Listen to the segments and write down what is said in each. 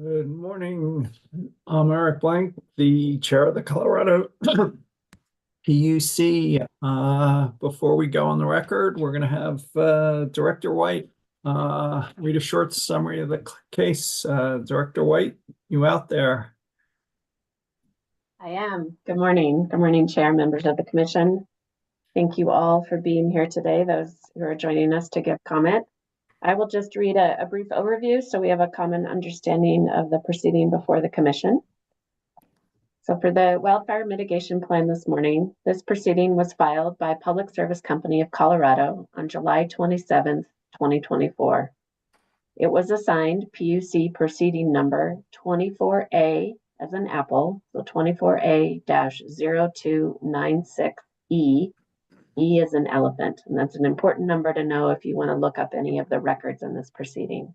Good morning. I'm Eric Blank, the chair of the Colorado PUC. Before we go on the record, we're going to have Director White read a short summary of the case. Director White, you out there? I am. Good morning. Good morning, Chair, members of the Commission. Thank you all for being here today, those who are joining us to give comment. I will just read a brief overview so we have a common understanding of the proceeding before the Commission. So for the Wildfire Mitigation Plan this morning, this proceeding was filed by Public Service Company of Colorado on July 27th, 2024. It was assigned PUC proceeding number 24A as an apple, so 24A-0296E. E is an elephant, and that's an important number to know if you want to look up any of the records in this proceeding.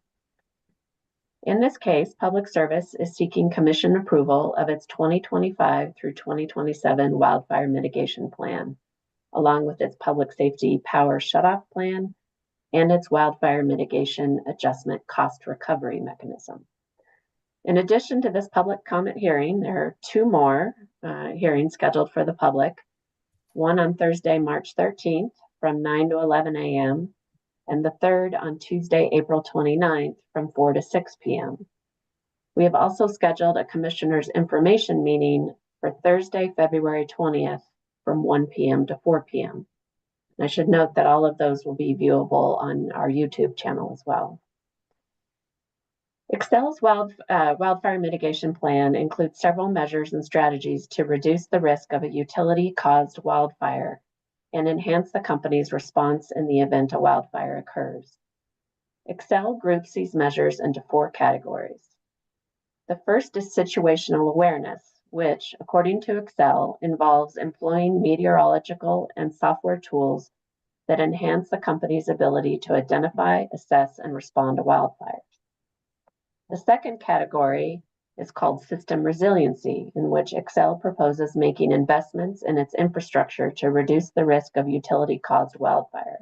In this case, Public Service is seeking Commission approval of its 2025 through 2027 Wildfire Mitigation Plan, along with its Public Safety Power Shutoff Plan and its Wildfire Mitigation Adjustment Cost Recovery Mechanism. In addition to this public comment hearing, there are two more hearings scheduled for the public, one on Thursday, March 13th from 9 to 11 a.m., and the third on Tuesday, April 29th from 4 to 6 p.m. We have also scheduled a Commissioners' Information meeting for Thursday, February 20th from 1 p.m. to 4 p.m. And I should note that all of those will be viewable on our YouTube channel as well. Excel's Wildfire Mitigation Plan includes several measures and strategies to reduce the risk of a utility-caused wildfire and enhance the company's response in the event a wildfire occurs. Excel groups these measures into four categories. The first is situational awareness, which, according to Excel, involves employing meteorological and software tools that enhance the company's ability to identify, assess, and respond to wildfires. The second category is called system resiliency, in which Excel proposes making investments in its infrastructure to reduce the risk of utility-caused wildfire.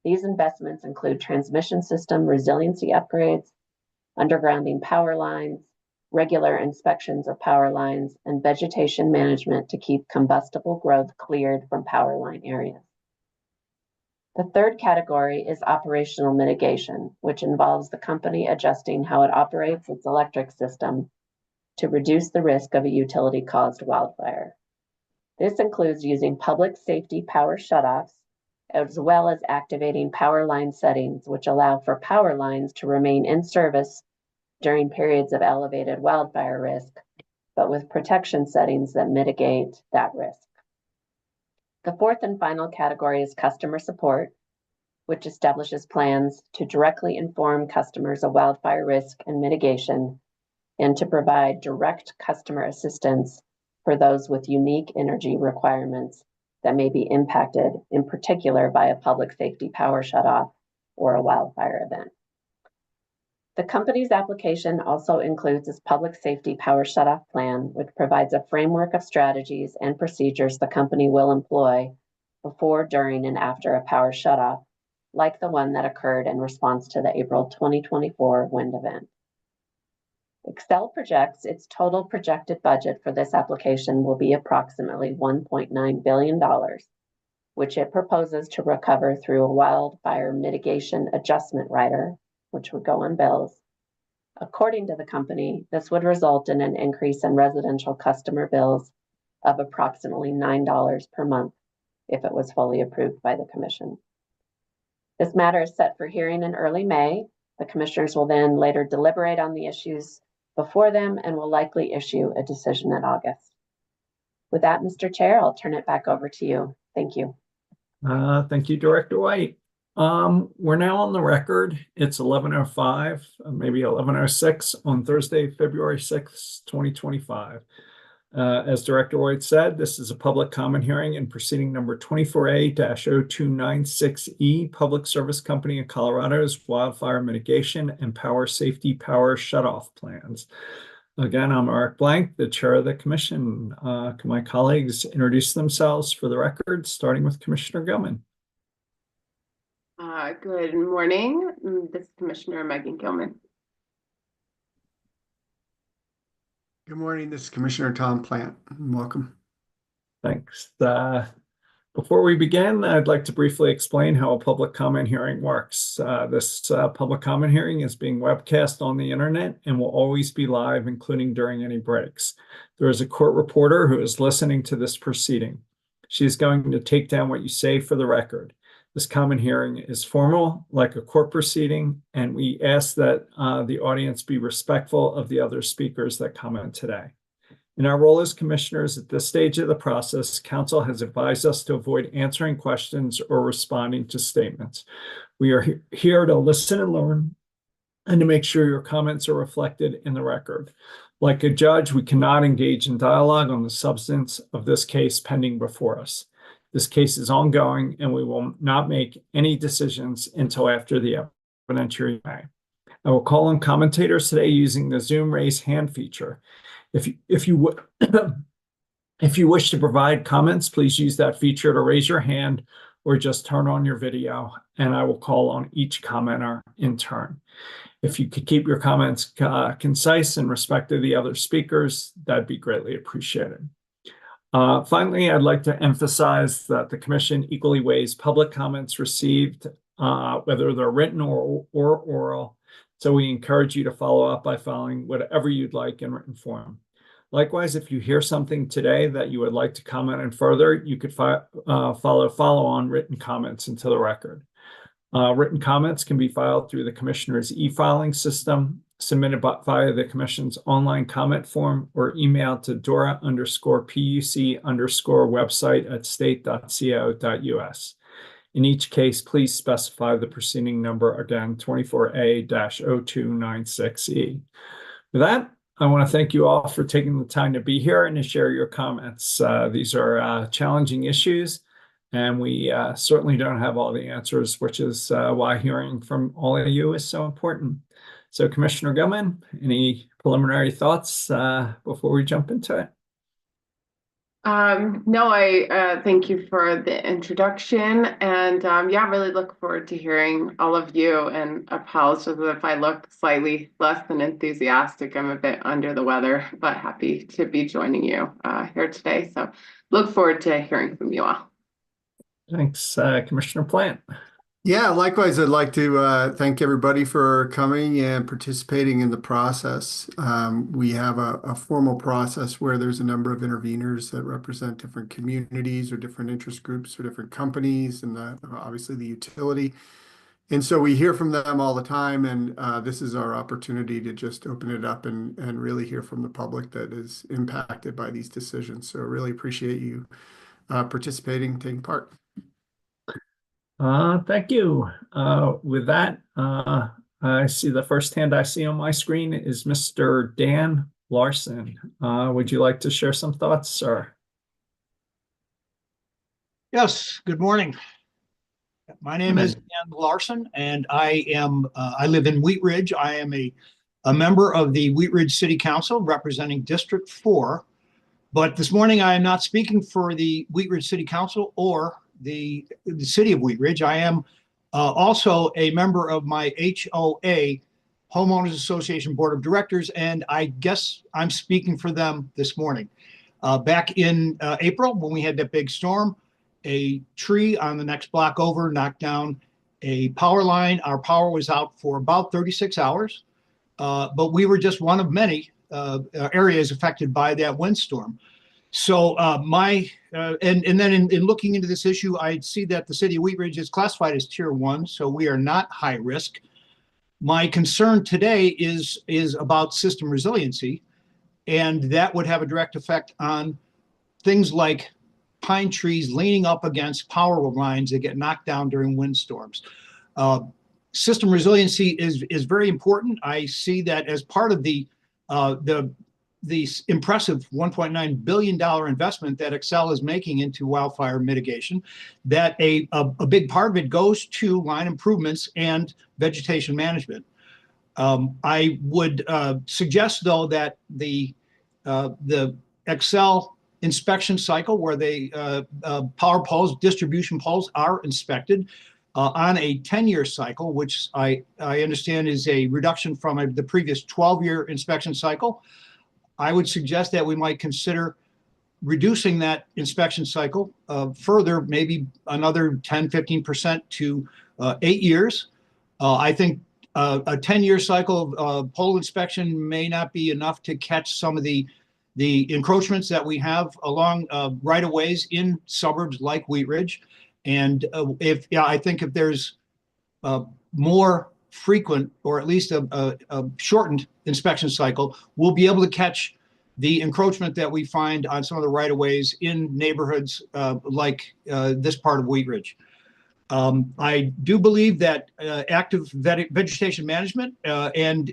These investments include transmission system resiliency upgrades, undergrounding power lines, regular inspections of power lines, and vegetation management to keep combustible growth cleared from power line areas. The third category is operational mitigation, which involves the company adjusting how it operates its electric system to reduce the risk of a utility-caused wildfire. This includes using public safety power shutoffs, as well as activating power line settings, which allow for power lines to remain in service during periods of elevated wildfire risk, but with protection settings that mitigate that risk. The fourth and final category is customer support, which establishes plans to directly inform customers of wildfire risk and mitigation and to provide direct customer assistance for those with unique energy requirements that may be impacted, in particular, by a public safety power shutoff or a wildfire event. The company's application also includes its public safety power shutoff plan, which provides a framework of strategies and procedures the company will employ before, during, and after a power shutoff, like the one that occurred in response to the April 2024 wind event. Excel projects its total projected budget for this application will be approximately $1.9 billion, which it proposes to recover through a wildfire mitigation adjustment rider, which would go on bills. According to the company, this would result in an increase in residential customer bills of approximately $9 per month if it was fully approved by the Commission. This matter is set for hearing in early May. The Commissioners will then later deliberate on the issues before them and will likely issue a decision in August. With that, Mr. Chair, I'll turn it back over to you. Thank you. Thank you, Director White. We're now on the record. It's 11:05, maybe 11:06 on Thursday, February 6th, 2025. As Director White said, this is a public comment hearing in proceeding number 24A-0296E, Public Service Company of Colorado's Wildfire Mitigation and Power Safety Power Shutoff Plans. Again, I'm Eric Blank, the chair of the commission. Can my colleagues introduce themselves for the record, starting with Commissioner Gilman? Good morning. This is Commissioner Megan Gilman. Good morning. This is Commissioner Tom Plant. Welcome. Thanks. Before we begin, I'd like to briefly explain how a public comment hearing works. This public comment hearing is being webcast on the internet and will always be live, including during any breaks. There is a court reporter who is listening to this proceeding. She is going to take down what you say for the record. This comment hearing is formal, like a court proceeding, and we ask that the audience be respectful of the other speakers that comment today. In our role as commissioners at this stage of the process, council has advised us to avoid answering questions or responding to statements. We are here to listen and learn and to make sure your comments are reflected in the record. Like a judge, we cannot engage in dialogue on the substance of this case pending before us. This case is ongoing and we will not make any decisions until after the evidentiary hearing. I will call on commentators today using the Zoom raise hand feature. If you wish to provide comments, please use that feature to raise your hand or just turn on your video, and I will call on each commenter in turn. If you could keep your comments concise and respect of the other speakers, that'd be greatly appreciated. Finally, I'd like to emphasize that the Commission equally weighs public comments received, whether they're written or oral. So we encourage you to follow up by filing whatever you'd like in written form. Likewise, if you hear something today that you would like to comment on further, you could follow on written comments into the record. Written comments can be filed through the Commissioner's e-filing system, submitted via the Commission's online comment form, or emailed to dora_puc_website@state.co.us. In each case, please specify the proceeding number, again, 24A-0296E. With that, I want to thank you all for taking the time to be here and to share your comments. These are challenging issues, and we certainly don't have all the answers, which is why hearing from all of you is so important. So, Commissioner Gilman, any preliminary thoughts before we jump into it? No, I thank you for the introduction, and yeah, really look forward to hearing all of you, and apologize if I look slightly less than enthusiastic. I'm a bit under the weather, but happy to be joining you here today. So look forward to hearing from you all. Thanks, Commissioner Plant. Yeah, likewise, I'd like to thank everybody for coming and participating in the process. We have a formal process where there's a number of interveners that represent different communities or different interest groups or different companies, and obviously the utility. And so we hear from them all the time, and this is our opportunity to just open it up and really hear from the public that is impacted by these decisions. So I really appreciate you participating, taking part. Thank you. With that, I see the first hand I see on my screen is Mr. Dan Larson. Would you like to share some thoughts, sir? Yes, good morning. My name is Dan Larson, and I live in Wheat Ridge. I am a member of the Wheat Ridge City Council representing District 4. But this morning I am not speaking for the Wheat Ridge City Council or the city of Wheat Ridge. I am also a member of my HOA, Homeowners Association Board of Directors, and I guess I'm speaking for them this morning. Back in April, when we had that big storm, a tree on the next block over knocked down a power line. Our power was out for about 36 hours, but we were just one of many areas affected by that windstorm. So and then in looking into this issue, I see that the city of Wheat Ridge is classified as Tier 1, so we are not high risk. My concern today is about system resiliency, and that would have a direct effect on things like pine trees leaning up against power lines that get knocked down during windstorms. System resiliency is very important. I see that as part of the impressive $1.9 billion investment that Xcel is making into wildfire mitigation, that a big part of it goes to line improvements and vegetation management. I would suggest, though, that the Xcel inspection cycle, where the power poles, distribution poles are inspected on a 10-year cycle, which I understand is a reduction from the previous 12-year inspection cycle. I would suggest that we might consider reducing that inspection cycle further, maybe another 10–15% to 8 years. I think a 10-year cycle of pole inspection may not be enough to catch some of the encroachments that we have along right-of-ways in suburbs like Wheat Ridge. And I think if there's more frequent, or at least a shortened inspection cycle, we'll be able to catch the encroachment that we find on some of the right-of-ways in neighborhoods like this part of Wheat Ridge. I do believe that active vegetation management and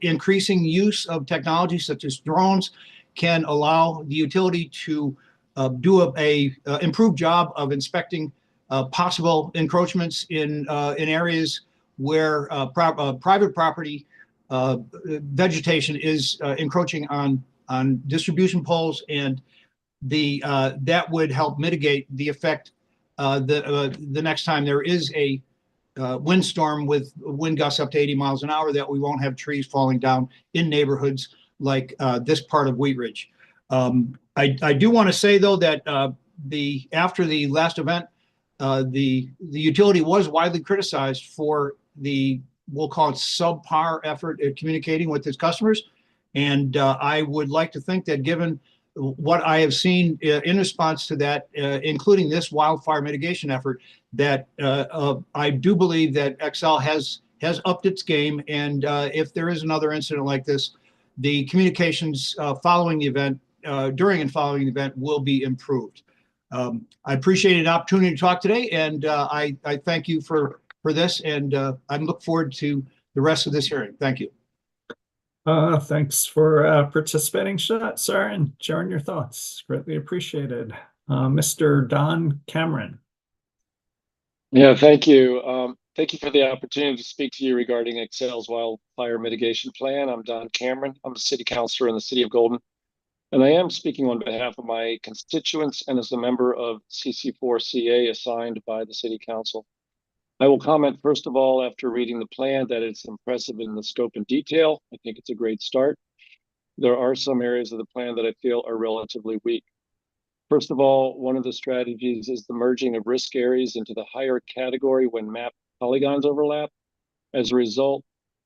increasing use of technology such as drones can allow the utility to do a improved job of inspecting possible encroachments in areas where private property vegetation is encroaching on distribution poles, and that would help mitigate the effect the next time there is a windstorm with wind gusts up to 80 miles an hour, that we won't have trees falling down in neighborhoods like this part of Wheat Ridge. I do want to say, though, that after the last event, the utility was widely criticized for we'll call it subpar effort at communicating with its customers. And I would like to think that, given what I have seen in response to that, including this wildfire mitigation effort, that I do believe that Xcel has upped its game. And if there is another incident like this, the communications following the event, during and following the event, will be improved. I appreciate an opportunity to talk today, and I thank you for this, and I look forward to the rest of this hearing. Thank you. Thanks for participating, sir, and sharing your thoughts. Greatly appreciated. Mr. Don Cameron. Yeah, thank you. Thank you for the opportunity to speak to you regarding Xcel's wildfire mitigation plan. I'm Don Cameron. I'm a city councilor in the city of Golden, and I am speaking on behalf of my constituents and as a member of CC4CA assigned by the city council. I will comment, first of all, after reading the plan, that it's impressive in the scope and detail. I think it's a great start. There are some areas of the plan that I feel are relatively weak. First of all, one of the strategies is the merging of risk areas into the higher category when map polygons overlap. As a result,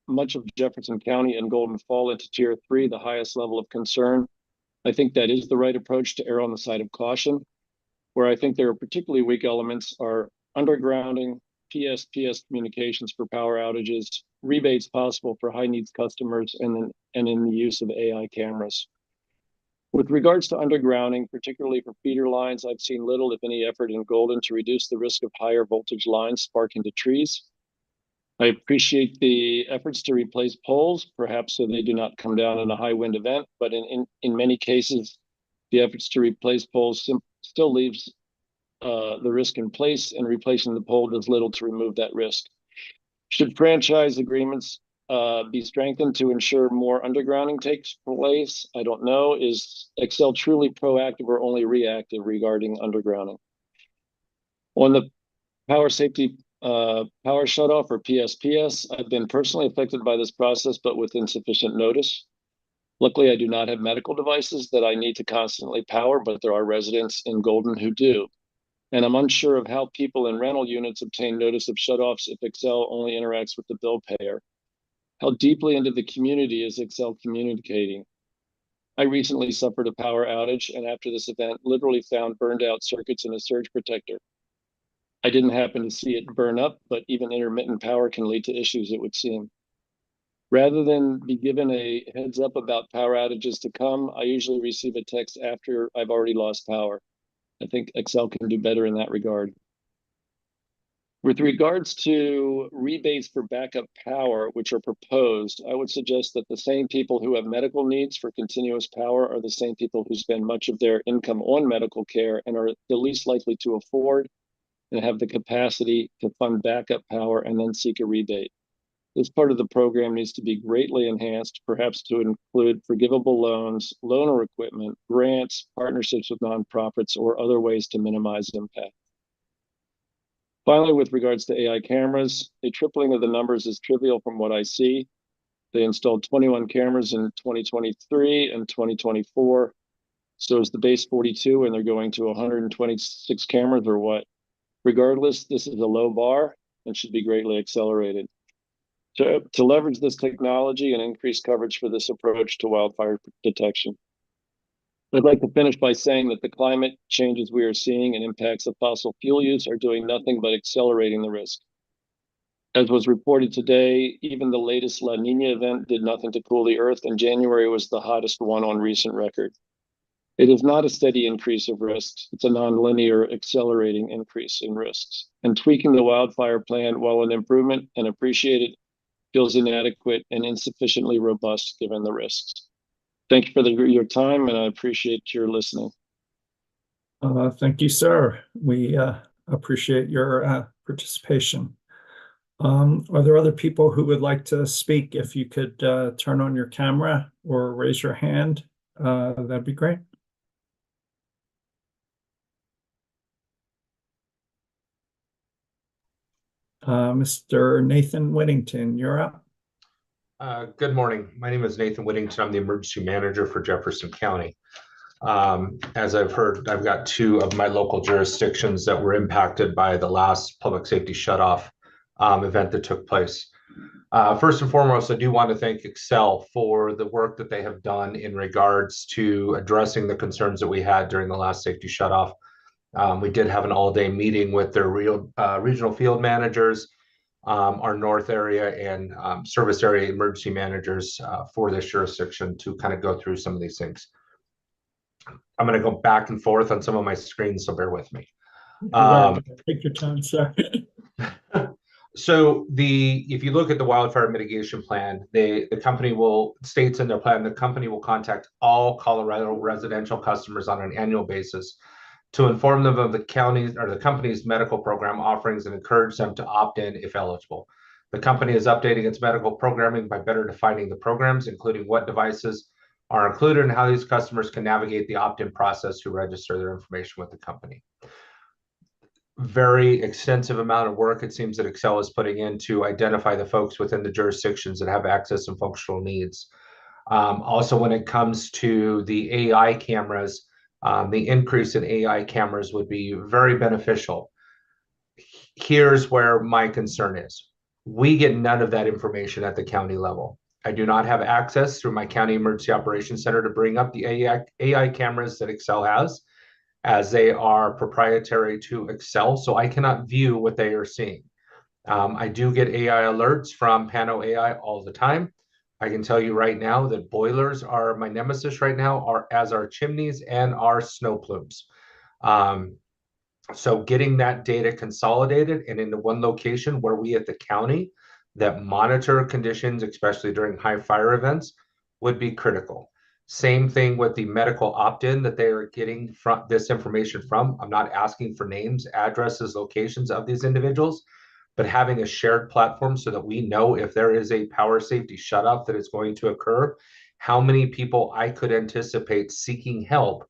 much of Jefferson County and Golden fall into Tier 3, the highest level of concern. I think that is the right approach to err on the side of caution. Where I think there are particularly weak elements are undergrounding, PSPS communications for power outages, rebates possible for high needs customers, and in the use of AI cameras. With regards to undergrounding, particularly for feeder lines, I've seen little, if any, effort in Golden to reduce the risk of higher voltage lines sparking to trees. I appreciate the efforts to replace poles, perhaps so they do not come down in a high wind event, but in many cases, the efforts to replace poles still leaves the risk in place, and replacing the pole does little to remove that risk. Should franchise agreements be strengthened to ensure more undergrounding takes place? I don't know. Is Xcel truly proactive or only reactive regarding undergrounding? On the power safety power shutoff, or PSPS, I've been personally affected by this process, but with insufficient notice. Luckily, I do not have medical devices that I need to constantly power, but there are residents in Golden who do. And I'm unsure of how people in rental units obtain notice of shutoffs if Xcel only interacts with the bill payer. How deeply into the community is Xcel communicating? I recently suffered a power outage, and after this event, literally found burned out circuits in a surge protector. I didn't happen to see it burn up, but even intermittent power can lead to issues, it would seem. Rather than be given a heads up about power outages to come, I usually receive a text after I've already lost power. I think Xcel can do better in that regard. With regards to rebates for backup power, which are proposed, I would suggest that the same people who have medical needs for continuous power are the same people who spend much of their income on medical care and are the least likely to afford and have the capacity to fund backup power and then seek a rebate. This part of the program needs to be greatly enhanced, perhaps to include forgivable loans, loaner equipment, grants, partnerships with nonprofits, or other ways to minimize impact. Finally, with regards to AI cameras, a tripling of the numbers is trivial from what I see. They installed 21 cameras in 2023 and 2024. So is the base 42 and they're going to 126 cameras or what? Regardless, this is a low bar and should be greatly accelerated. To leverage this technology and increase coverage for this approach to wildfire detection. I'd like to finish by saying that the climate changes we are seeing and impacts of fossil fuel use are doing nothing but accelerating the risk. As was reported today, even the latest La Nina event did nothing to cool the earth, and January was the hottest one on recent record. It is not a steady increase of risks. It's a nonlinear accelerating increase in risks. And tweaking the wildfire plan, while an improvement and appreciated, feels inadequate and insufficiently robust given the risks. Thank you for your time, and I appreciate your listening. Thank you, sir. We appreciate your participation. Are there other people who would like to speak? If you could turn on your camera or raise your hand, that'd be great. Mr. Nathan Whittington, you're up. Good morning. My name is Nathan Whittington. I'm the emergency manager for Jefferson County. As I've heard, I've got two of my local jurisdictions that were impacted by the last public safety shutoff event that took place. First and foremost, I do want to thank Excel for the work that they have done in regards to addressing the concerns that we had during the last safety shutoff. We did have an all-day meeting with their regional field managers, our north area and service area emergency managers for this jurisdiction to kind of go through some of these things. I'm going to go back and forth on some of my screens, so bear with me. Take your time, sir. So if you look at the wildfire mitigation plan, the company states in their plan, the company will contact all Colorado residential customers on an annual basis to inform them of the county's or the company's medical program offerings and encourage them to opt in if eligible. The company is updating its medical programming by better defining the programs, including what devices are included and how these customers can navigate the opt-in process to register their information with the company. Very extensive amount of work it seems that Excel is putting in to identify the folks within the jurisdictions that have access and functional needs. Also, when it comes to the AI cameras, the increase in AI cameras would be very beneficial. Here's where my concern is. We get none of that information at the county level. I do not have access through my county emergency operations center to bring up the AI cameras that Excel has, as they are proprietary to Excel, so I cannot view what they are seeing. I do get AI alerts from Pano AI all the time. I can tell you right now that boilers are my nemesis right now, as are chimneys and our snow plumes. So getting that data consolidated and into one location where we at the county that monitor conditions, especially during high fire events, would be critical. Same thing with the medical opt-in that they are getting from this information from. I'm not asking for names, addresses, locations of these individuals, but having a shared platform so that we know if there is a power safety shutoff that is going to occur, how many people I could anticipate seeking help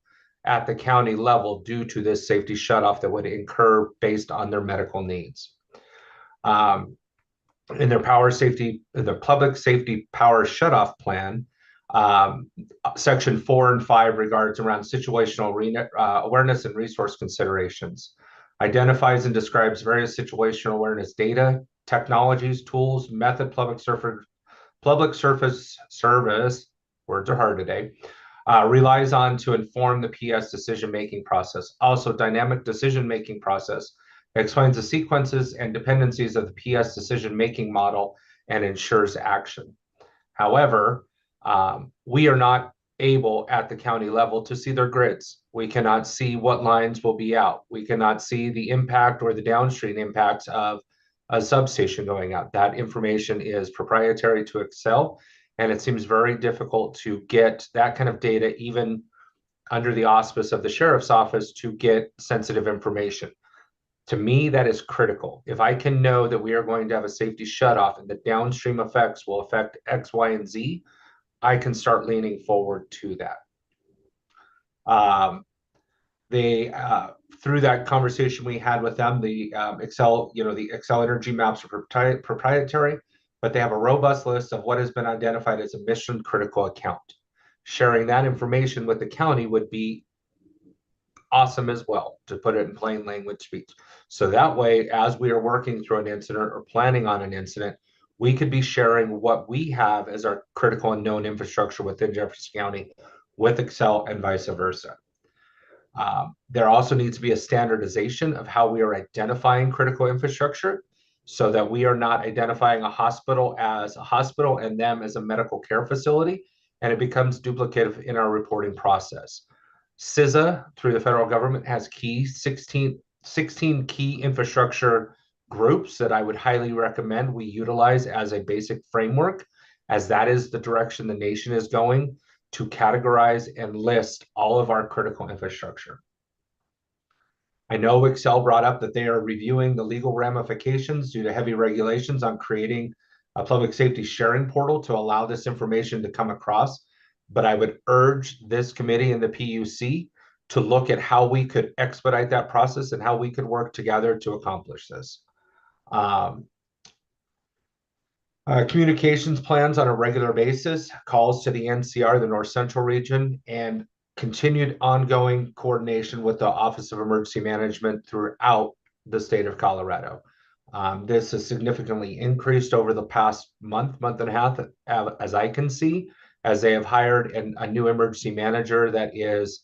at the county level due to this safety shutoff that would incur based on their medical needs. In their public safety power shutoff plan, section 4 and 5 regards around situational awareness and resource considerations, identifies and describes various situational awareness data, technologies, tools, method, public surface service, words are hard today, relies on to inform the PS decision-making process. Also, dynamic decision-making process explains the sequences and dependencies of the PS decision-making model and ensures action. However, we are not able at the county level to see their grids. We cannot see what lines will be out. We cannot see the impact or the downstream impacts of a substation going out. That information is proprietary to Excel, and it seems very difficult to get that kind of data even under the auspice of the sheriff's office to get sensitive information. To me, that is critical. If I can know that we are going to have a safety shutoff and the downstream effects will affect X, Y, and Z, I can start leaning forward to that. Through that conversation we had with them, the Excel energy maps are proprietary. but they have a robust list of what has been identified as a mission critical account. Sharing that information with the county would be awesome as well, to put it in plain language speech. So that way, as we are working through an incident or planning on an incident, we could be sharing what we have as our critical and known infrastructure within Jefferson County with Excel and vice versa. There also needs to be a standardization of how we are identifying critical infrastructure so that we are not identifying a hospital as a hospital and them as a medical care facility, and it becomes duplicative in our reporting process. CISA, through the federal government, has 16 key infrastructure groups that I would highly recommend we utilize as a basic framework, as that is the direction the nation is going, to categorize and list all of our critical infrastructure. I know Excel brought up that they are reviewing the legal ramifications due to heavy regulations on creating a public safety sharing portal to allow this information to come across. But I would urge this committee and the PUC to look at how we could expedite that process and how we could work together to accomplish this. Communications plans on a regular basis, calls to the NCR, the North Central region, and continued ongoing coordination with the Office of Emergency Management throughout the state of Colorado. This has significantly increased over the past month and a half, as I can see, as they have hired a new emergency manager that is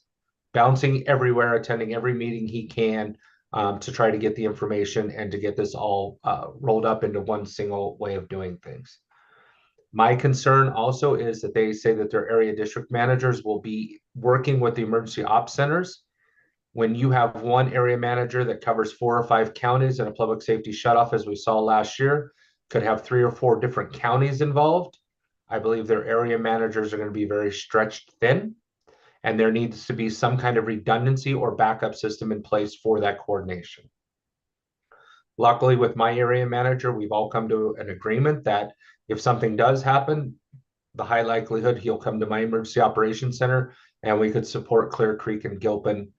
bouncing everywhere, attending every meeting he can, to try to get the information and to get this all rolled up into one single way of doing things. My concern also is that they say that their area district managers will be working with the emergency ops centers. When you have one area manager that covers 4 or 5 counties in a public safety shutoff, as we saw last year, could have 3 or 4 different counties involved. I believe their area managers are going to be very stretched thin, and there needs to be some kind of redundancy or backup system in place for that coordination. Luckily, with my area manager, we've all come to an agreement that if something does happen, the high likelihood he'll come to my emergency operations center, and we could support Clear Creek and Gilpin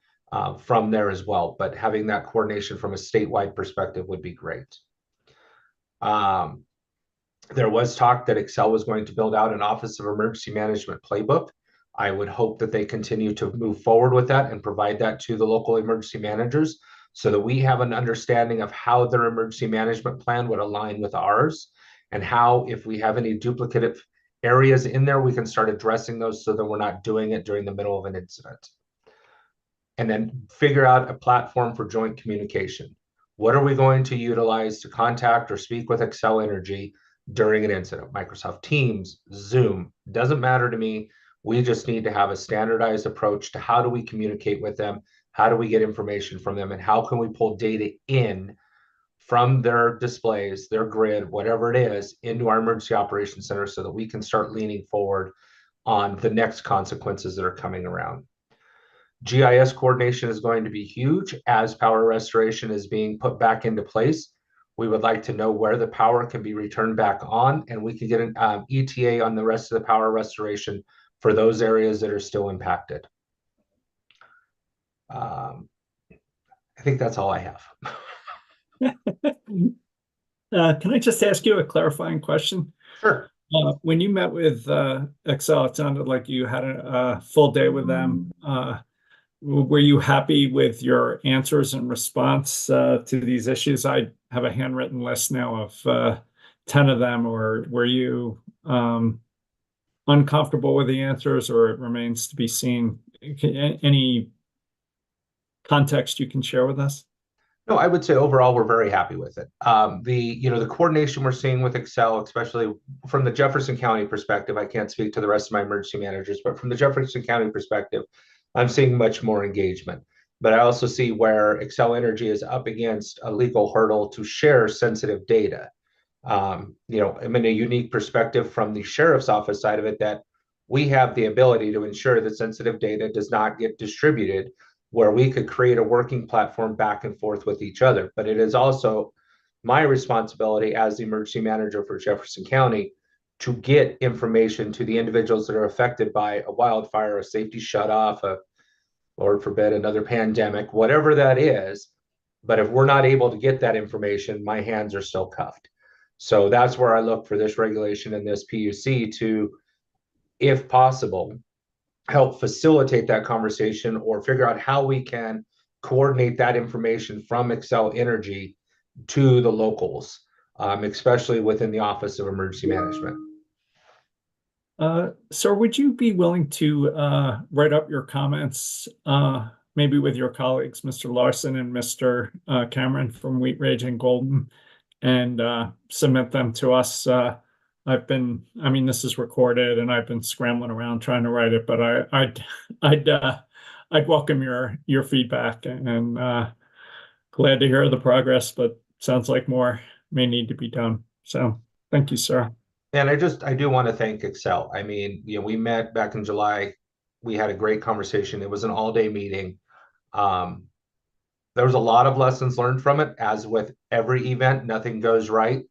from there as well. But having that coordination from a statewide perspective would be great. There was talk that Excel was going to build out an Office of Emergency Management playbook. I would hope that they continue to move forward with that and provide that to the local emergency managers so that we have an understanding of how their emergency management plan would align with ours, and how, if we have any duplicative areas in there, we can start addressing those so that we're not doing it during the middle of an incident. And then figure out a platform for joint communication. What are we going to utilize to contact or speak with Excel Energy during an incident? Microsoft Teams, Zoom, doesn't matter to me. We just need to have a standardized approach to how do we communicate with them, how do we get information from them, and how can we pull data in from their displays, their grid, whatever it is, into our emergency operations center so that we can start leaning forward on the next consequences that are coming around. GIS coordination is going to be huge as power restoration is being put back into place. We would like to know where the power can be returned back on, and we could get an ETA on the rest of the power restoration for those areas that are still impacted. I think that's all I have. Can I just ask you a clarifying question? Sure. When you met with Excel, it sounded like you had a full day with them. Were you happy with your answers and response to these issues? I have a handwritten list now of 10 of them. Or were you uncomfortable with the answers, or it remains to be seen? Any context you can share with us? No, I would say overall we're very happy with it. The coordination we're seeing with Excel, especially from the Jefferson County perspective, I can't speak to the rest of my emergency managers, but from the Jefferson County perspective, I'm seeing much more engagement. But I also see where Excel Energy is up against a legal hurdle to share sensitive data. I'm in a unique perspective from the sheriff's office side of it, that we have the ability to ensure that sensitive data does not get distributed, where we could create a working platform back and forth with each other. But it is also my responsibility as the emergency manager for Jefferson County to get information to the individuals that are affected by a wildfire, a safety shutoff, Lord forbid, another pandemic, whatever that is. But if we're not able to get that information, my hands are still cuffed. So that's where I look for this regulation and this PUC to, if possible, help facilitate that conversation or figure out how we can coordinate that information from Xcel Energy to the locals, especially within the Office of Emergency Management. Sir, would you be willing to write up your comments, maybe with your colleagues, Mr. Larson and Mr. Cameron from Wheat Ridge and Golden, and submit them to us? I mean, this is recorded, and I've been scrambling around trying to write it, but I'd welcome your feedback, and glad to hear the progress, but sounds like more may need to be done. So, thank you, sir. And I do want to thank Xcel. I mean, we met back in July. We had a great conversation. It was an all-day meeting. There was a lot of lessons learned from it. As with every event, nothing goes right.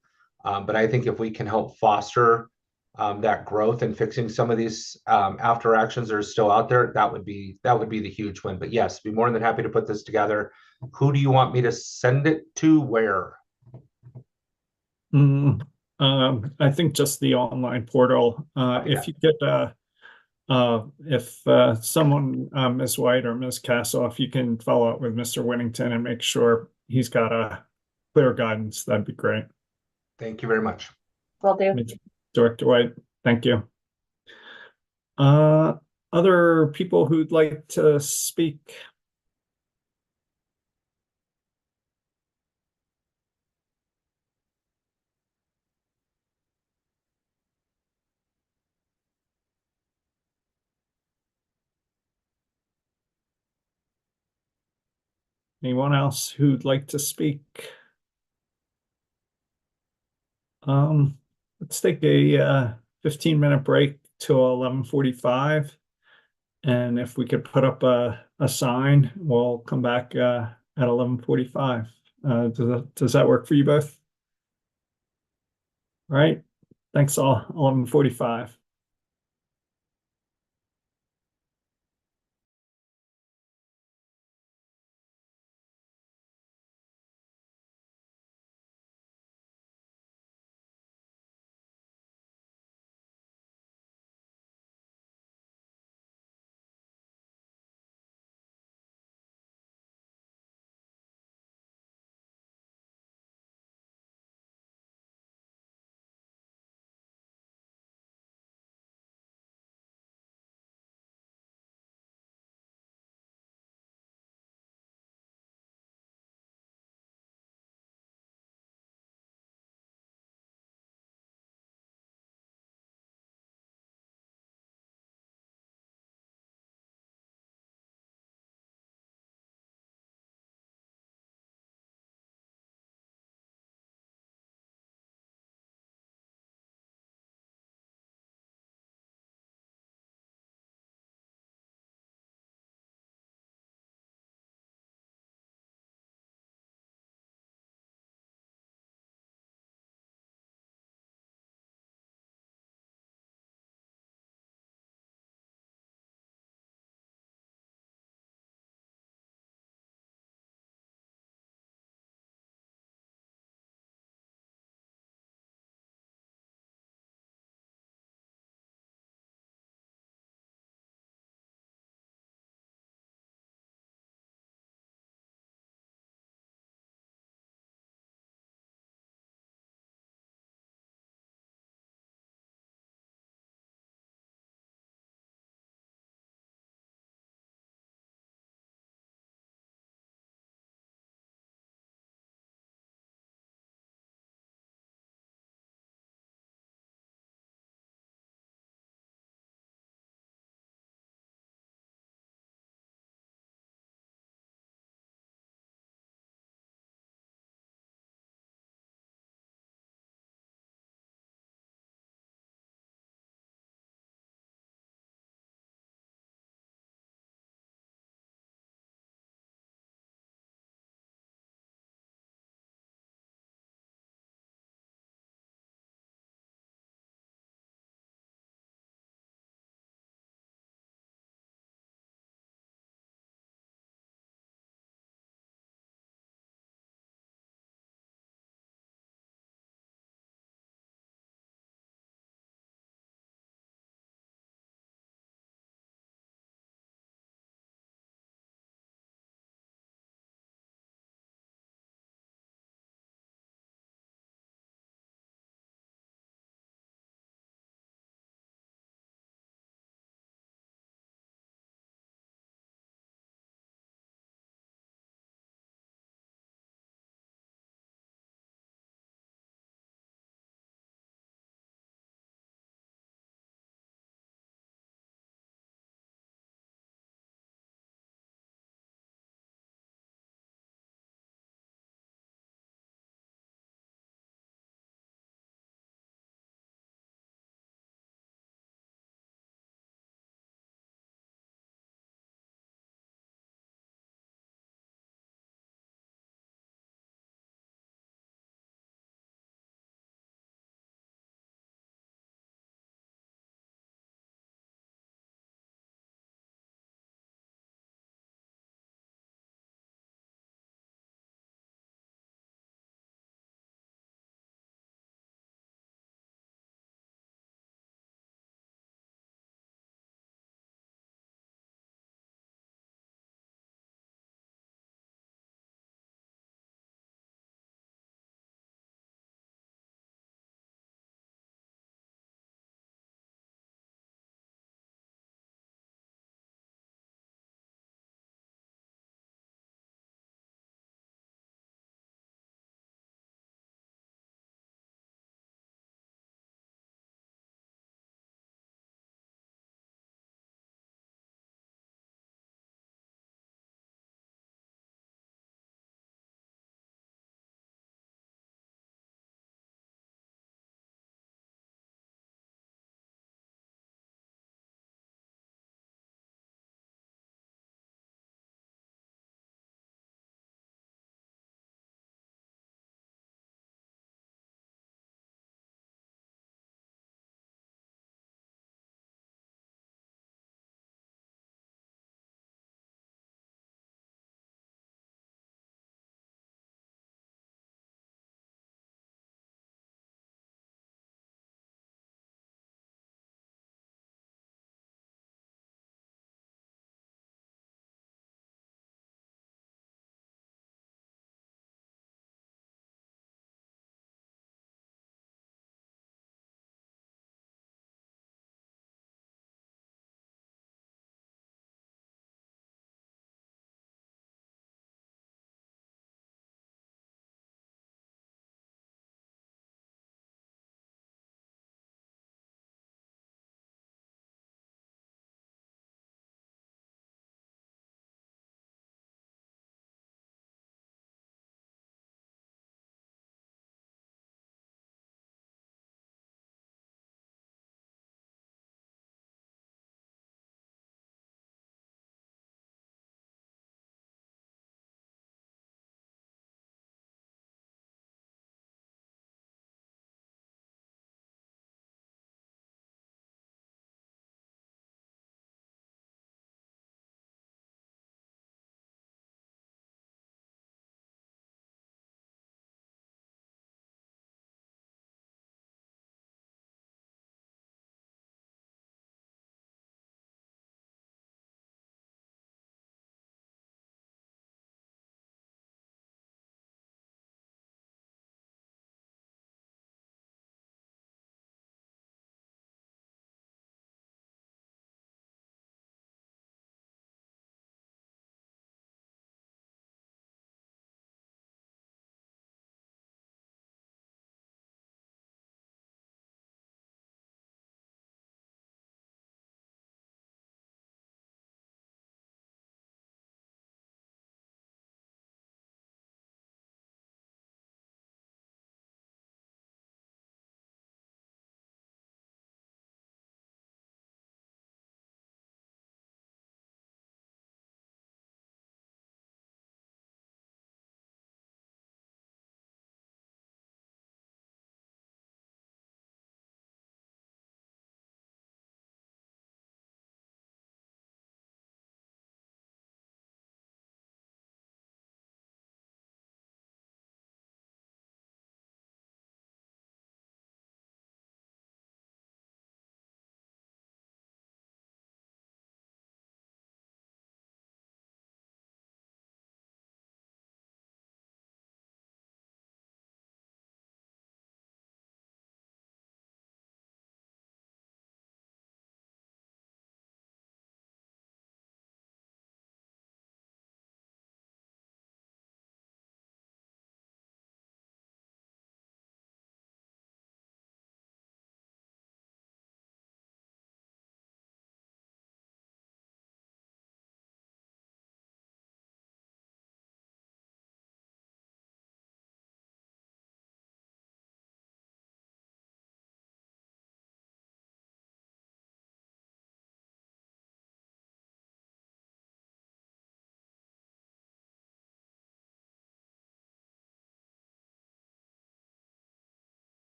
But I think if we can help foster that growth and fixing some of these after actions that are still out there, that would be the huge win. But yes, be more than happy to put this together. Who do you want me to send it to? Where? I think just the online portal. Okay. If you get if someone, Ms. White or Ms. Castle, if you can follow up with Mr. Whittington and make sure he's got a clear guidance, that'd be great. Thank you very much. Will do. Director White, thank you. Other people who'd like to speak? Anyone else who'd like to speak? Let's take a 15-minute break till 11:45. And if we could put up a sign, we'll come back at 11:45. Does that work for you both? All right. Thanks all. 11:45.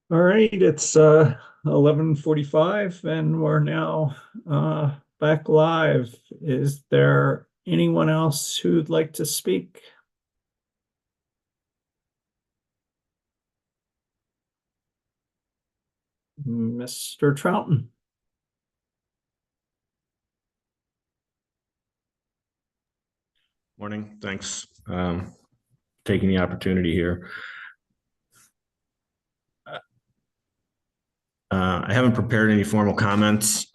All right, it's 11:45 and we're now back live. Is there anyone else who'd like to speak? Mr. Troughton. Morning, thanks. Taking the opportunity here. I haven't prepared any formal comments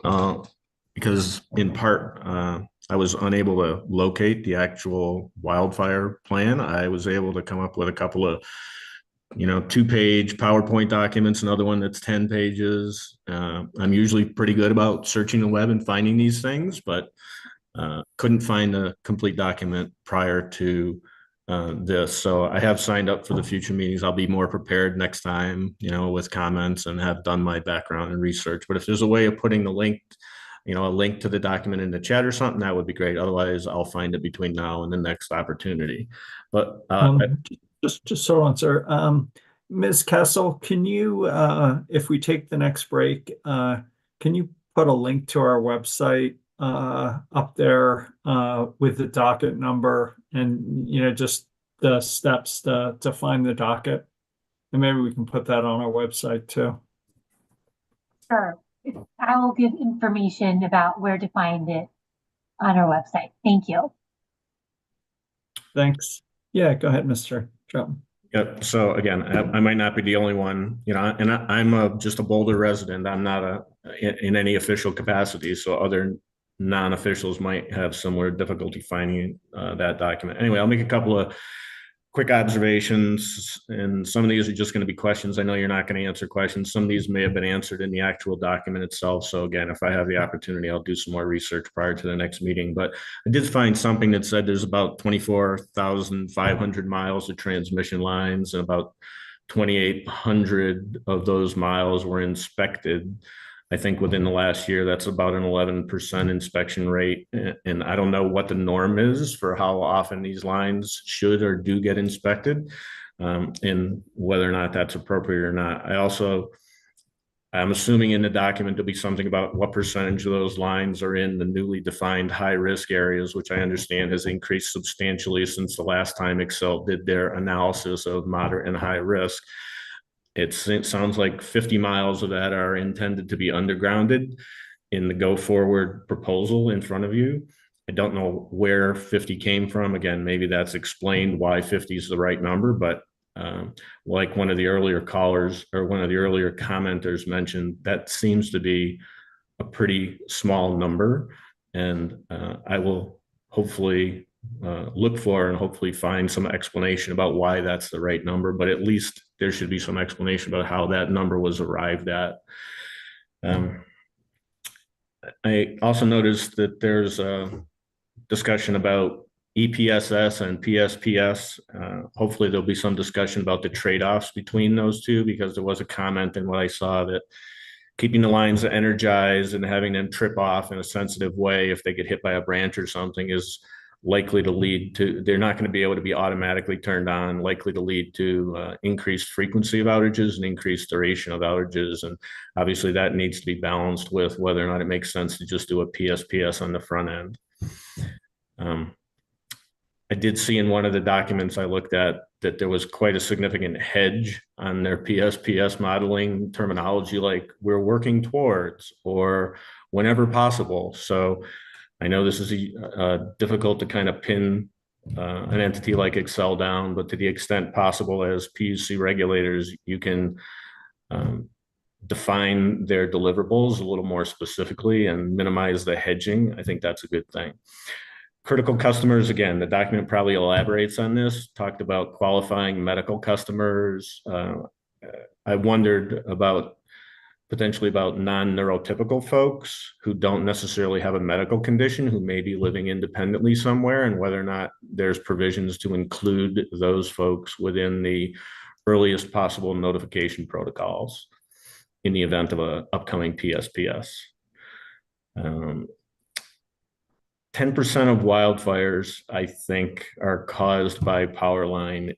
because in part I was unable to locate the actual wildfire plan. I was able to come up with a couple of 2-page PowerPoint documents, another one that's 10 pages. I'm usually pretty good about searching the web and finding these things, but couldn't find a complete document prior to this. So I have signed up for the future meetings. I'll be more prepared next time, with comments and have done my background and research. But if there's a way of putting the link, a link to the document in the chat or something, that would be great. Otherwise, I'll find it between now and the next opportunity. But just so on, sir. Ms. Kessel, can you, if we take the next break, can you put a link to our website up there with the docket number and just the steps to find the docket, and maybe we can put that on our website too. Sure, I will give information about where to find it on our website. Thank you. Thanks. Yeah, go ahead, Mr. Troughton. Yep. So again, I might not be the only one, and I'm just a Boulder resident. I'm not in any official capacity, so other non-officials might have similar difficulty finding that document. Anyway, I'll make a couple of quick observations, and some of these are just going to be questions. I know you're not going to answer questions. Some of these may have been answered in the actual document itself. So again, if I have the opportunity, I'll do some more research prior to the next meeting. But I did find something that said there's about 24,500 miles of transmission lines, and about 2,800 of those miles were inspected. I think within the last year, that's about an 11% inspection rate. And I don't know what the norm is for how often these lines should or do get inspected, and whether or not that's appropriate or not. I'm assuming in the document there'll be something about what percentage of those lines are in the newly defined high-risk areas, which I understand has increased substantially since the last time Excel did their analysis of moderate and high risk. It sounds like 50 miles of that are intended to be undergrounded in the go forward proposal in front of you. I don't know where 50 came from. Again, maybe that's explained why 50 is the right number, but like one of the earlier callers or one of the earlier commenters mentioned, that seems to be a pretty small number. And I will hopefully look for and hopefully find some explanation about why that's the right number, but at least there should be some explanation about how that number was arrived at. I also noticed that there's a discussion about EPSS and PSPS. Hopefully there'll be some discussion about the trade-offs between those two, because there was a comment in what I saw that keeping the lines energized and having them trip off in a sensitive way if they get hit by a branch or something is likely to lead to, they're not going to be able to be automatically turned on, likely to lead to increased frequency of outages and increased duration of outages. And obviously that needs to be balanced with whether or not it makes sense to just do a PSPS on the front end. I did see in one of the documents I looked at that there was quite a significant hedge on their PSPS modeling terminology, like we're working towards or whenever possible. So I know this is difficult to kind of pin an entity like Excel down, but to the extent possible as PUC regulators, you can define their deliverables a little more specifically and minimize the hedging. I think that's a good thing. Critical customers, again, the document probably elaborates on this, talked about qualifying medical customers. I wondered about potentially about non-neurotypical folks who don't necessarily have a medical condition, who may be living independently somewhere, and whether or not there's provisions to include those folks within the earliest possible notification protocols in the event of an upcoming PSPS. 10% of wildfires, I think, are caused by power line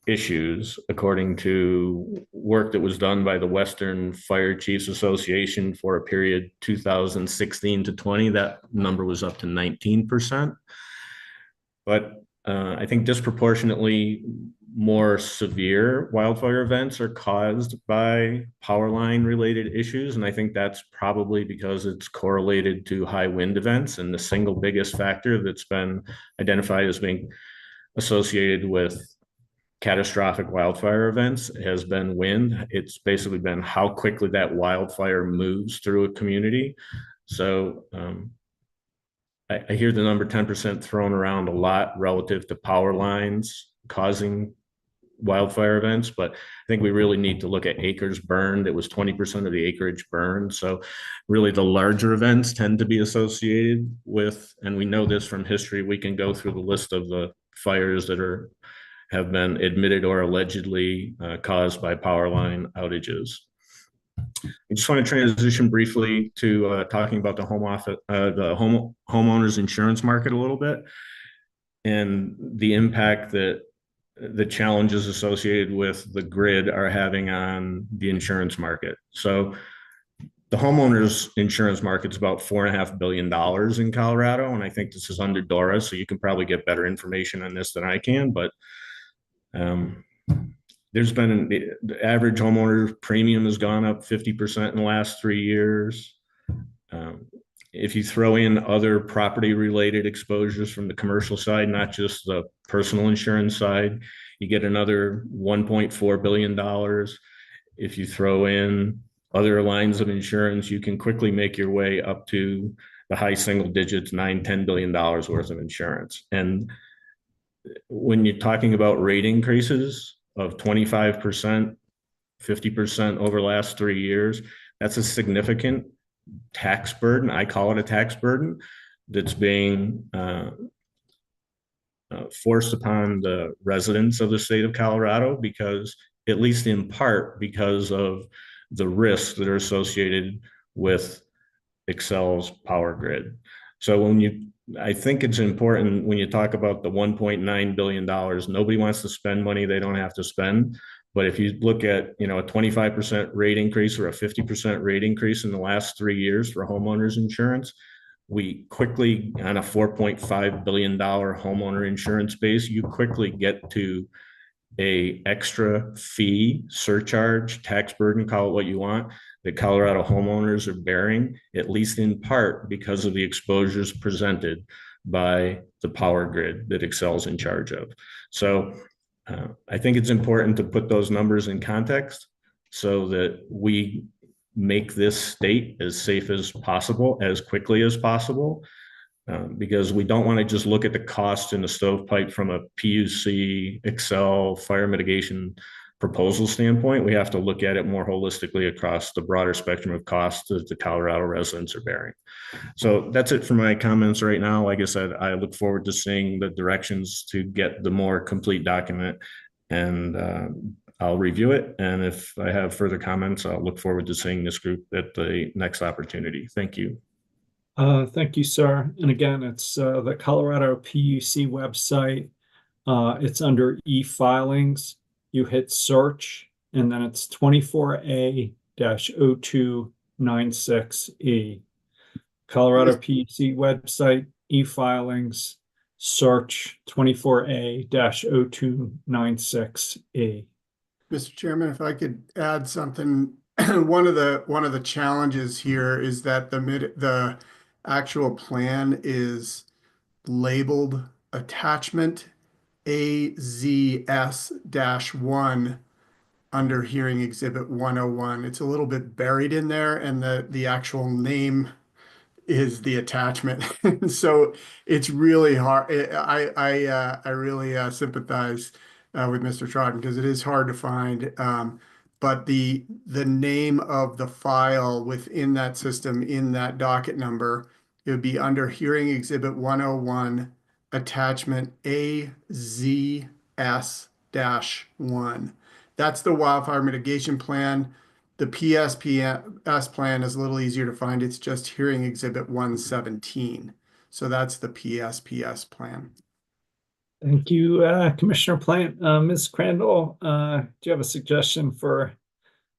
issues, according to work that was done by the Western Fire Chiefs Association for a period 2016 to 20. That number was up to 19%. But I think disproportionately more severe wildfire events are caused by power line related issues. And I think that's probably because it's correlated to high wind events. And the single biggest factor that's been identified as being associated with catastrophic wildfire events has been wind. It's basically been how quickly that wildfire moves through a community. So I hear the number 10% thrown around a lot relative to power lines causing wildfire events, but I think we really need to look at acres burned. It was 20% of the acreage burned. So really the larger events tend to be associated with, and we know this from history, we can go through the list of the fires that have been admitted or allegedly caused by power line outages. I just want to transition briefly to talking about the homeowners insurance market a little bit, and the impact that the challenges associated with the grid are having on the insurance market. So the homeowners insurance market is about $4.5 billion in Colorado, and I think this is under DORA, so you can probably get better information on this than I can, but there's been the average homeowner premium has gone up 50% in the last 3 years. If you throw in other property related exposures from the commercial side, not just the personal insurance side, you get another $1.4 billion. If you throw in other lines of insurance, you can quickly make your way up to the high single digits, $9-10 billion worth of insurance. And when you're talking about rate increases of 25%, 50% over the last 3 years, that's a significant tax burden. I call it a tax burden that's being forced upon the residents of the state of Colorado, because, at least in part, because of the risks that are associated with Xcel's power grid. So I think it's important when you talk about the $1.9 billion, nobody wants to spend money they don't have to spend. But if you look at, a 25% rate increase or a 50% rate increase in the last 3 years for homeowners insurance, we quickly, on a $4.5 billion homeowner insurance base, you quickly get to a extra fee, surcharge, tax burden, call it what you want, that Colorado homeowners are bearing, at least in part because of the exposures presented by the power grid that Xcel's in charge of. So I think it's important to put those numbers in context so that we make this state as safe as possible, as quickly as possible, because we don't want to just look at the cost in the stovepipe from a PUC, Xcel, fire mitigation proposal standpoint. We have to look at it more holistically across the broader spectrum of costs that the Colorado residents are bearing. So that's it for my comments right now. Like I said, I look forward to seeing the directions to get the more complete document, and I'll review it. And if I have further comments, I'll look forward to seeing this group at the next opportunity. Thank you. Thank you, sir. And again, it's the Colorado PUC website. It's under e-filings. You hit search, and then it's 24A-0296E. Colorado PUC website, e-filings, search 24A-0296E. Mr. Chairman, if I could add something, one of the challenges here is that the actual plan is labeled attachment AZS-1 under hearing exhibit 101. It's a little bit buried in there, and the actual name is the attachment. So it's really hard. I really sympathize with Mr. Troughton, because it is hard to find. But the name of the file within that system, in that docket number, it would be under hearing exhibit 101, attachment AZS-1. That's the wildfire mitigation plan. The PSPS plan is a little easier to find. It's just hearing exhibit 117. So that's the PSPS plan. Thank you, Commissioner Plant. Ms. Crandall, do you have a suggestion for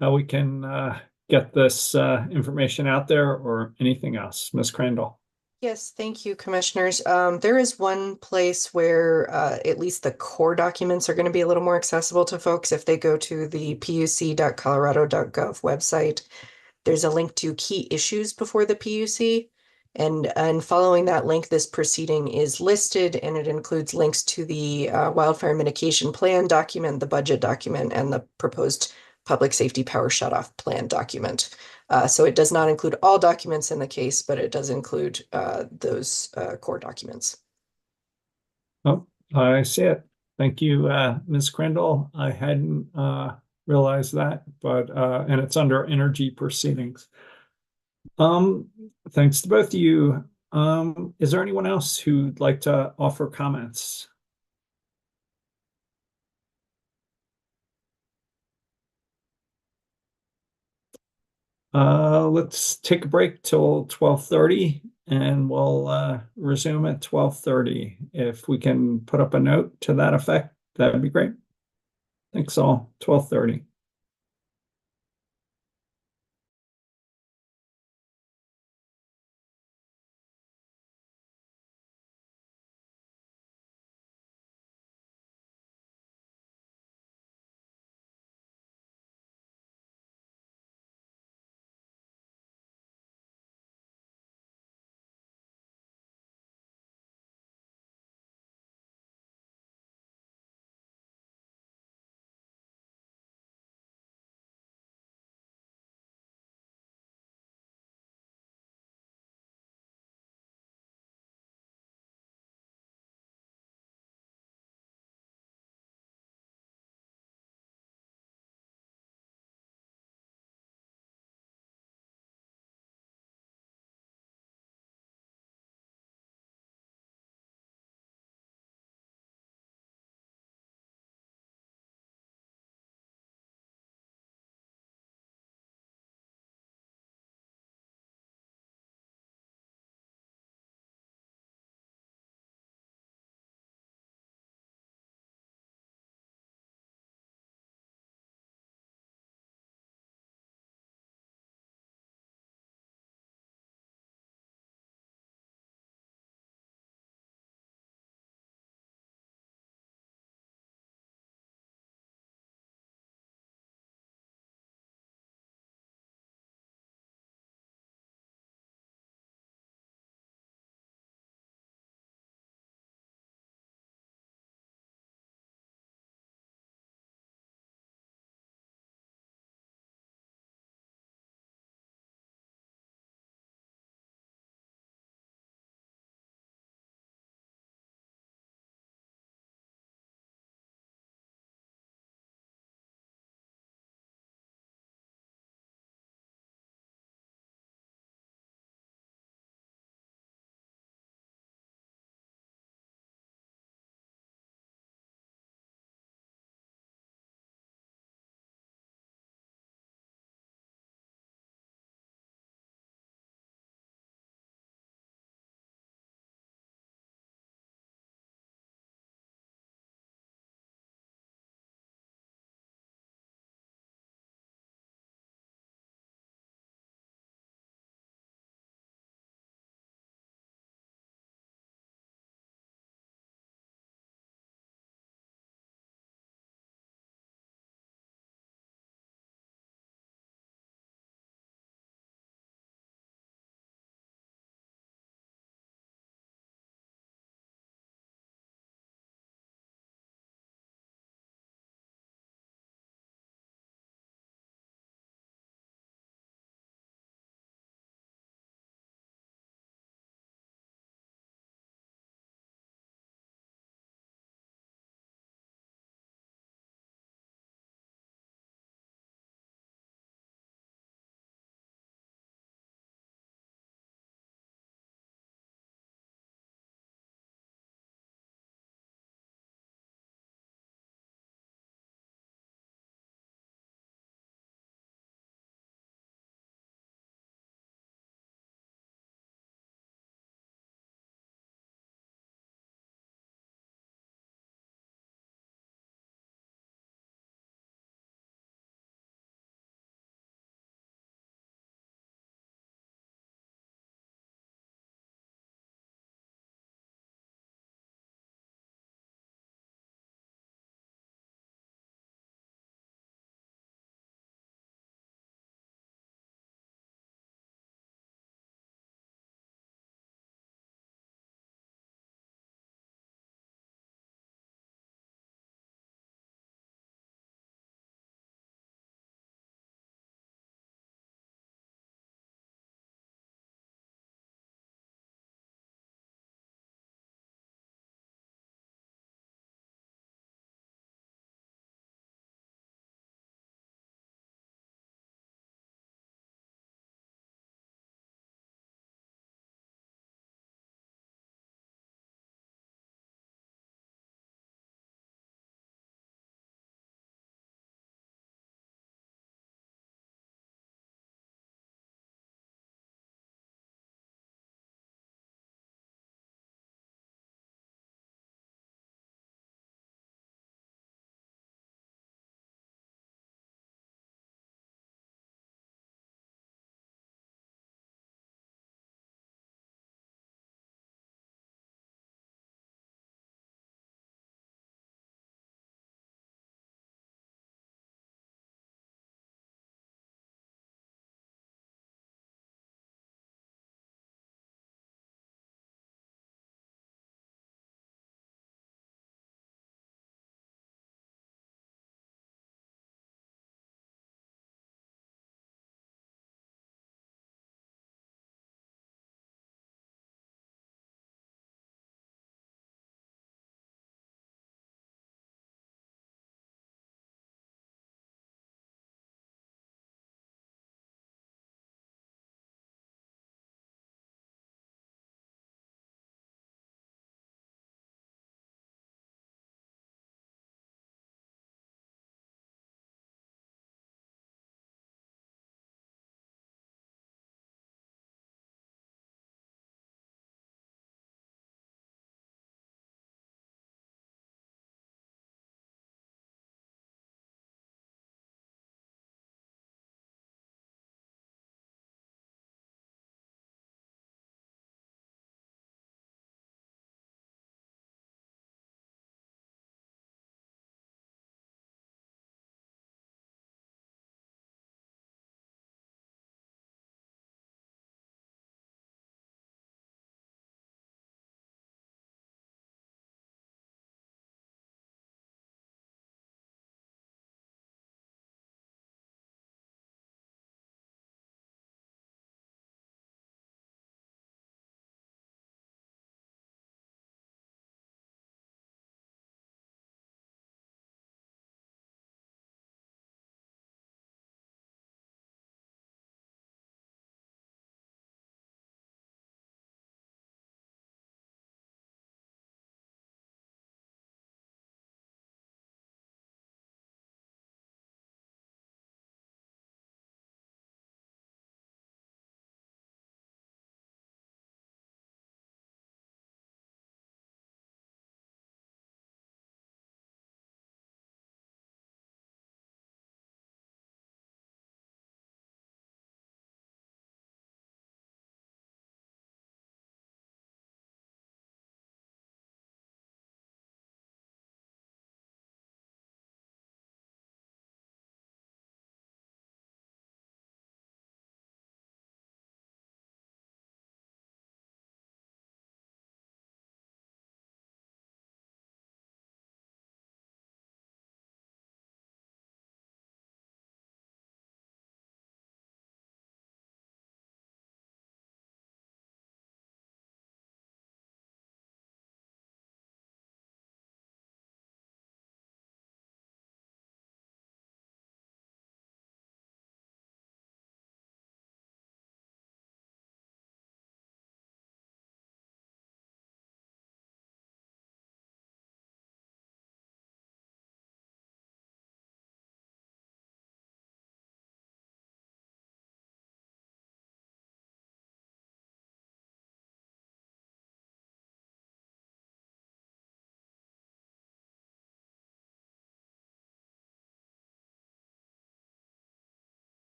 how we can get this information out there or anything else? Ms. Crandall? Yes, thank you, commissioners. There is one place where at least the core documents are going to be a little more accessible to folks if they go to the puc.colorado.gov website. There's a link to key issues before the PUC. And following that link, this proceeding is listed, and it includes links to the wildfire mitigation plan document, the budget document, and the proposed public safety power shutoff plan document. So it does not include all documents in the case, but it does include those core documents. Oh, I see it. Thank you, Ms. Crandall. I hadn't realized that, but and it's under energy proceedings. Thanks to both of you. Is there anyone else who'd like to offer comments? Let's take a break till 12:30 and we'll resume at 12:30. If we can put up a note to that effect, that would be great. Thanks all. 12:30.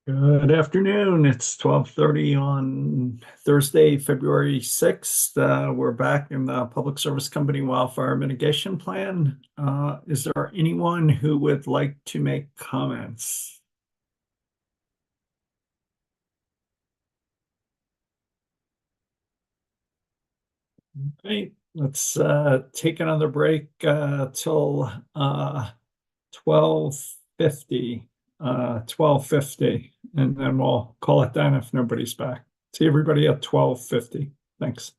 Good afternoon. It's 12:30 on Thursday, February 6th. We're back in the Public Service Company Wildfire Mitigation Plan. Is there anyone who would like to make comments? Okay, let's take another break till 12:50. 12:50, and then we'll call it done if nobody's back. See everybody at 12:50. Thanks.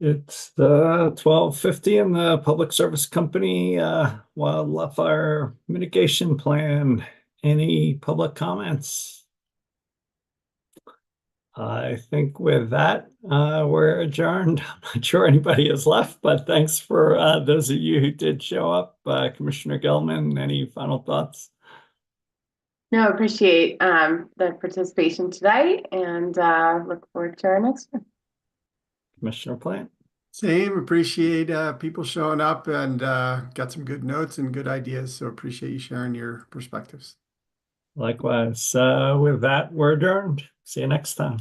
It's the 12:50 and the Public Service Company Wildfire Mitigation Plan. Any public comments? I think with that, we're adjourned. I'm not sure anybody has left, but thanks for those of you who did show up. Commissioner Gelman, any final thoughts? No, appreciate the participation today and look forward to our next one. Commissioner Plant? Same, appreciate people showing up and got some good notes and good ideas. So appreciate you sharing your perspectives. Likewise. With that, we're adjourned. See you next time.